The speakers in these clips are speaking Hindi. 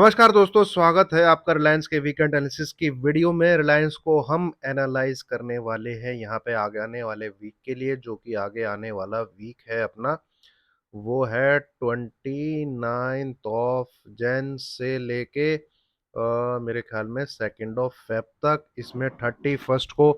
नमस्कार दोस्तों, स्वागत है आपका रिलायंस के वीकेंड एनालिसिस की वीडियो में। रिलायंस को हम एनालाइज करने वाले हैं यहाँ पे आगे आने वाले वीक के लिए, जो कि आगे आने वाला वीक है अपना, वो है 29 ऑफ जैन से लेके मेरे ख्याल में 2 ऑफ फेब तक। इसमें 31 को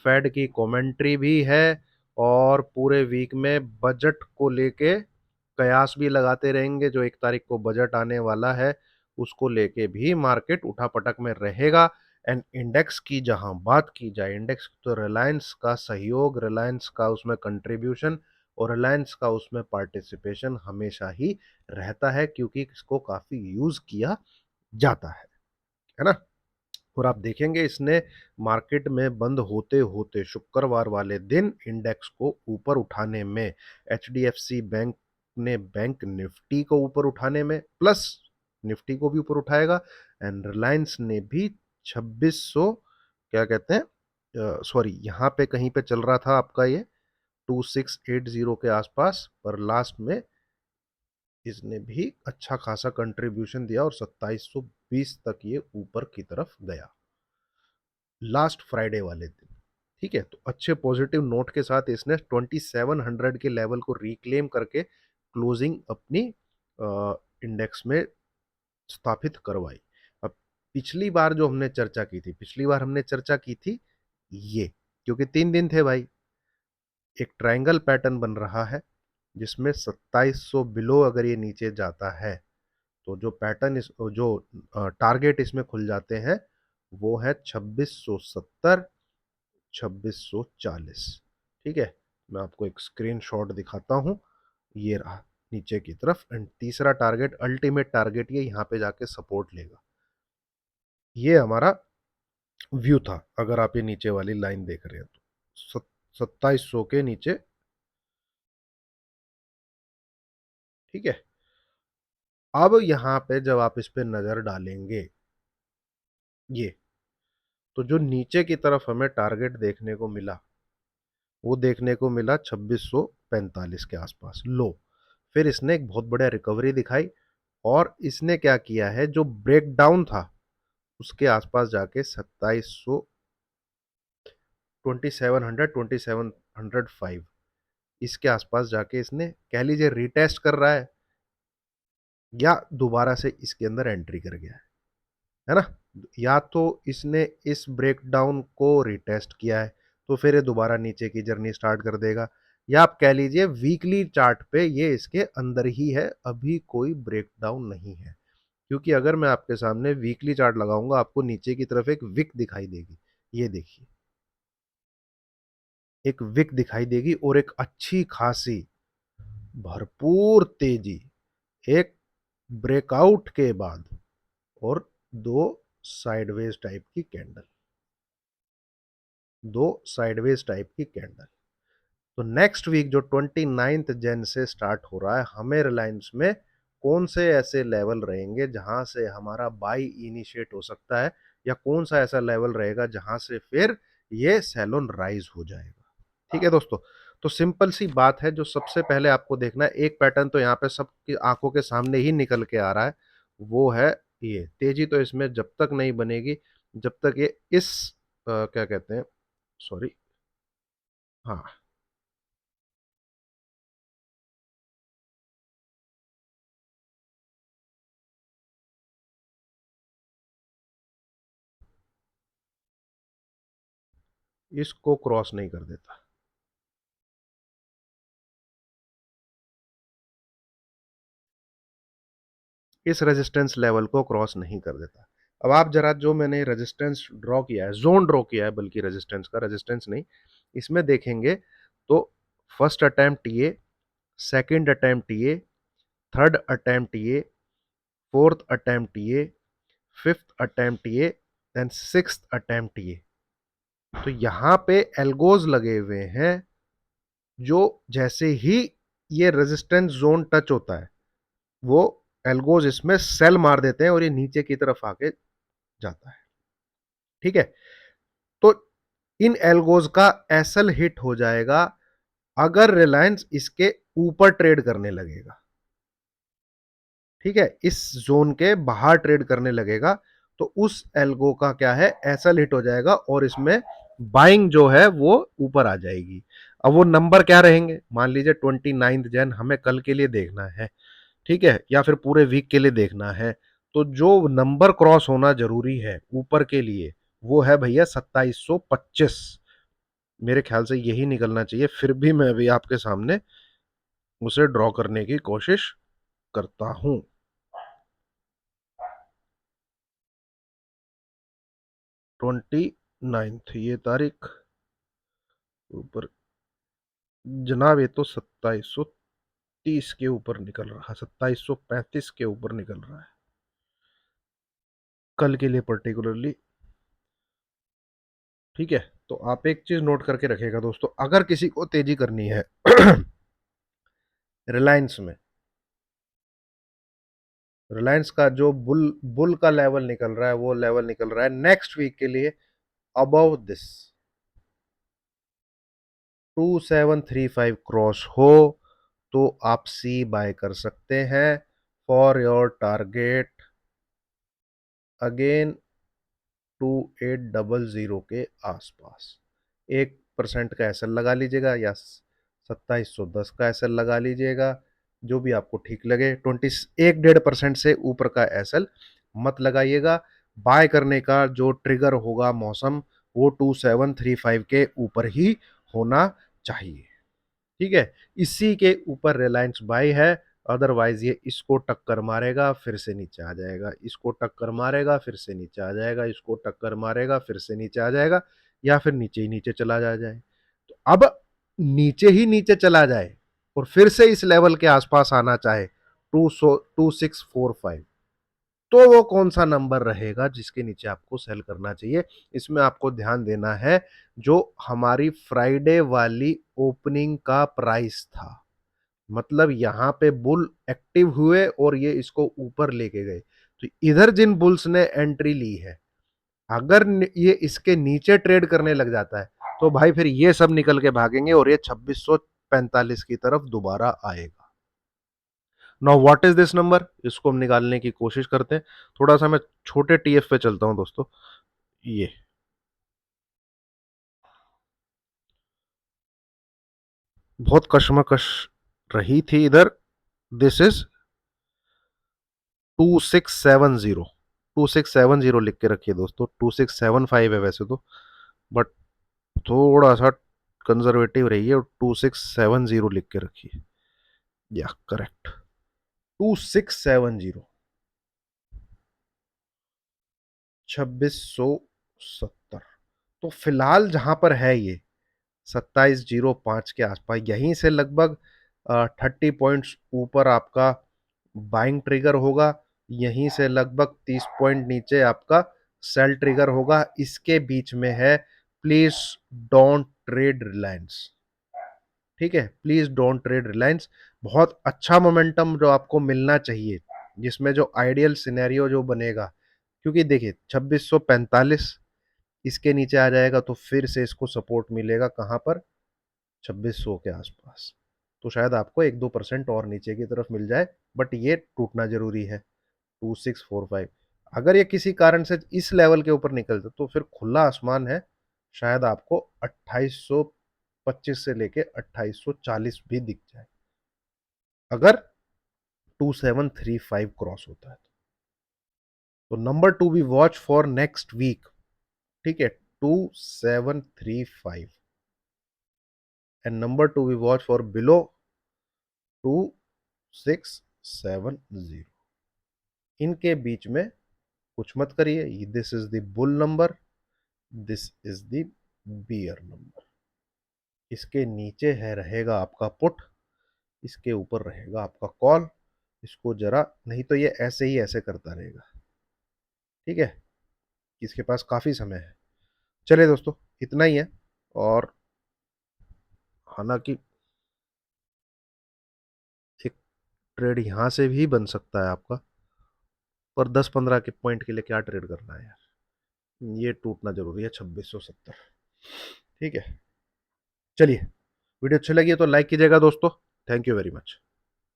फेड की कमेंट्री भी है और पूरे वीक में बजट को लेके कयास भी लगाते रहेंगे। जो 1 तारीख को बजट आने वाला है उसको लेके भी मार्केट उठापटक में रहेगा। एंड इंडेक्स की जहां बात की जाए, इंडेक्स तो रिलायंस का सहयोग, रिलायंस का उसमें कंट्रीब्यूशन और रिलायंस का उसमें पार्टिसिपेशन हमेशा ही रहता है, क्योंकि इसको काफी यूज किया जाता है ना। और आप देखेंगे इसने मार्केट में बंद होते होते शुक्रवार वाले दिन इंडेक्स को ऊपर उठाने में, एचडीएफसी बैंक ने बैंक निफ्टी को ऊपर उठाने में, प्लस निफ्टी को भी ऊपर उठाएगा। एंड रिलायंस ने भी 2600, क्या कहते हैं, सॉरी, यहाँ पे कहीं पे चल रहा था आपका ये 2680 के आसपास, पर लास्ट में इसने भी अच्छा खासा कंट्रीब्यूशन दिया और 2720 तक ये ऊपर की तरफ गया लास्ट फ्राइडे वाले दिन। ठीक है, तो अच्छे पॉजिटिव नोट के साथ इसने 2700 के लेवल को रिक्लेम करके क्लोजिंग अपनी इंडेक्स में स्थापित करवाई। अब पिछली बार जो हमने चर्चा की थी, पिछली बार हमने चर्चा की थी ये, क्योंकि 3 दिन थे भाई, एक ट्रायंगल पैटर्न बन रहा है जिसमें 2700 बिलो अगर ये नीचे जाता है तो जो पैटर्न जो टारगेट इसमें खुल जाते हैं वो है 2670, 2640। ठीक है, मैं आपको एक स्क्रीनशॉट दिखाता हूं, ये रहा नीचे की तरफ। एंड तीसरा टारगेट, अल्टीमेट टारगेट, ये यहाँ पे जाके सपोर्ट लेगा। ये हमारा व्यू था अगर आप ये नीचे वाली लाइन देख रहे हैं तो 2700 के नीचे। ठीक है, अब यहाँ पे जब आप इस पे नजर डालेंगे, ये तो जो नीचे की तरफ हमें टारगेट देखने को मिला, वो देखने को मिला 2645 के आसपास लो। फिर इसने एक बहुत बढ़िया रिकवरी दिखाई और इसने क्या किया है, जो ब्रेकडाउन था उसके आसपास जाके 2700, 2700 इसके आसपास जाके इसने, कह लीजिए, रिटेस्ट कर रहा है या दोबारा से इसके अंदर एंट्री कर गया है ना। या तो इसने इस ब्रेकडाउन को रिटेस्ट किया है तो फिर ये दोबारा नीचे की जर्नी स्टार्ट कर देगा, या आप कह लीजिए वीकली चार्ट पे ये इसके अंदर ही है, अभी कोई ब्रेकडाउन नहीं है। क्योंकि अगर मैं आपके सामने वीकली चार्ट लगाऊंगा आपको नीचे की तरफ एक विक दिखाई देगी, ये देखिए, एक विक दिखाई देगी और एक अच्छी खासी भरपूर तेजी, एक ब्रेकआउट के बाद, और दो साइडवेज टाइप की कैंडल, दो साइडवेज टाइप की कैंडल। तो नेक्स्ट वीक जो 29 जैन से स्टार्ट हो रहा है, हमें रिलायंस में कौन से ऐसे लेवल रहेंगे जहां से हमारा बाई इनिशिएट हो सकता है, या कौन सा ऐसा लेवल रहेगा जहां से फिर ये सेल ऑन राइज हो जाएगा। ठीक है दोस्तों, तो सिंपल सी बात है, जो सबसे पहले आपको देखना है, एक पैटर्न तो यहाँ पे सबकी आंखों के सामने ही निकल के आ रहा है, वो है ये तेजी। तो इसमें जब तक नहीं बनेगी, जब तक ये इस क्या कहते हैं, सॉरी, हाँ, इसको क्रॉस नहीं कर देता, इस रेजिस्टेंस लेवल को क्रॉस नहीं कर देता। अब आप जरा, जो मैंने रेजिस्टेंस ड्रॉ किया है, जोन ड्रॉ किया है, बल्कि रेजिस्टेंस का, रेजिस्टेंस नहीं, इसमें देखेंगे तो फर्स्ट अटेम्प्ट ये, सेकंड अटेम्प्ट ये, थर्ड अटेम्प्ट ये, फोर्थ अटेम्प्ट ये, फिफ्थ अटेम्प्ट ये, देन सिक्स्थ अटेम्प्ट ये। तो यहां पे एल्गोज लगे हुए हैं, जो जैसे ही ये रेजिस्टेंस जोन टच होता है, वो एल्गोज इसमें सेल मार देते हैं और ये नीचे की तरफ आके जाता है। ठीक है, तो इन एल्गोज का एसल हिट हो जाएगा अगर रिलायंस इसके ऊपर ट्रेड करने लगेगा। ठीक है, इस जोन के बाहर ट्रेड करने लगेगा तो उस एल्गो का क्या है, ऐसा हिट हो जाएगा और इसमें बाइंग जो है वो ऊपर आ जाएगी। अब वो नंबर क्या रहेंगे, मान लीजिए 29 जन हमें कल के लिए देखना है, ठीक है, या फिर पूरे वीक के लिए देखना है, तो जो नंबर क्रॉस होना जरूरी है ऊपर के लिए वो है भैया 2725। मेरे ख्याल से यही निकलना चाहिए, फिर भी मैं अभी आपके सामने उसे ड्रॉ करने की कोशिश करता हूं। 29 ये तारीख ऊपर, जनाब ये तो 2730 के ऊपर निकल रहा है, 2735 के ऊपर निकल रहा है कल के लिए पर्टिकुलरली। ठीक है, तो आप एक चीज नोट करके रखिएगा दोस्तों, अगर किसी को तेजी करनी है रिलायंस में, रिलायंस का जो बुल बुल का लेवल निकल रहा है वो लेवल निकल रहा है नेक्स्ट वीक के लिए अबव दिस 2735 क्रॉस हो तो आप सी बाय कर सकते हैं फॉर योर टारगेट अगेन 2800 के आसपास। 1% का एसएल लगा लीजिएगा या 2710 का एसएल लगा लीजिएगा, जो भी आपको ठीक लगे। 1.5% से ऊपर का एसएल मत लगाइएगा। बाय करने का जो ट्रिगर होगा मौसम, वो 2735 के ऊपर ही होना चाहिए। ठीक है, इसी के ऊपर रिलायंस बाय है, अदरवाइज ये इसको टक्कर मारेगा फिर से नीचे आ जाएगा, इसको टक्कर मारेगा फिर से नीचे आ जाएगा, इसको टक्कर मारेगा फिर से नीचे आ जाएगा, या फिर नीचे ही नीचे चला जाए। तो अब नीचे ही नीचे चला जाए और फिर से इस लेवल के आसपास आना चाहे 2645, तो वो कौन सा नंबर रहेगा जिसके नीचे आपको सेल करना चाहिए। इसमें आपको ध्यान देना है जो हमारी फ्राइडे वाली ओपनिंग का प्राइस था, मतलब यहां पे बुल एक्टिव हुए और ये इसको ऊपर लेके गए, तो इधर जिन बुल्स ने एंट्री ली है, अगर ये इसके नीचे ट्रेड करने लग जाता है तो भाई फिर ये सब निकल के भागेंगे और ये 2645 की तरफ दोबारा आएगा। Now what is this number, इसको हम निकालने की कोशिश करते हैं। थोड़ा सा मैं छोटे टीएफ पे चलता हूं दोस्तों। ये बहुत कशमकश रही थी इधर। दिस इज 2670, 2670 लिख के रखिए दोस्तों, 2675 है वैसे तो, बट थोड़ा सा कंजर्वेटिव रहिए और 2670 लिख के रखिए। या करेक्ट, 2670, 2670। तो फिलहाल जहां पर है ये 2705 के आसपास, यहीं से लगभग 30 पॉइंट्स ऊपर आपका बाइंग ट्रिगर होगा, यहीं से लगभग 30 पॉइंट नीचे आपका सेल ट्रिगर होगा। इसके बीच में है, प्लीज डोंट ट्रेड रिलायंस। ठीक है, प्लीज डोंट ट्रेड रिलायंस। बहुत अच्छा मोमेंटम जो आपको मिलना चाहिए, जिसमें जो आइडियल सिनेरियो जो बनेगा, क्योंकि देखिए 2645 इसके नीचे आ जाएगा तो फिर से इसको सपोर्ट मिलेगा कहां पर, 2600 के आसपास। तो शायद आपको 1-2% और नीचे की तरफ मिल जाए, बट ये टूटना जरूरी है 2645। अगर ये किसी कारण से इस लेवल के ऊपर निकलता तो फिर खुला आसमान है, शायद आपको 2825 से लेके 2840 भी दिख जाए, अगर 2735 क्रॉस होता है। तो number to be watch for next week, ठीक है, 2735, and number to be watch for below 2670। इनके बीच में कुछ मत करिए, this is the bull number, this is the bear number. इसके नीचे है रहेगा आपका पुट, इसके ऊपर रहेगा आपका कॉल। इसको जरा, नहीं तो ये ऐसे ही ऐसे करता रहेगा। ठीक है, इसके पास काफी समय है। चलिए दोस्तों, इतना ही है। और हालांकि एक ट्रेड यहां से भी बन सकता है आपका, पर 10-15 के पॉइंट के लिए क्या ट्रेड करना है यार, ये टूटना जरूरी है 2670। ठीक है, चलिए, वीडियो अच्छी लगी है तो लाइक कीजिएगा दोस्तों। Thank you very much.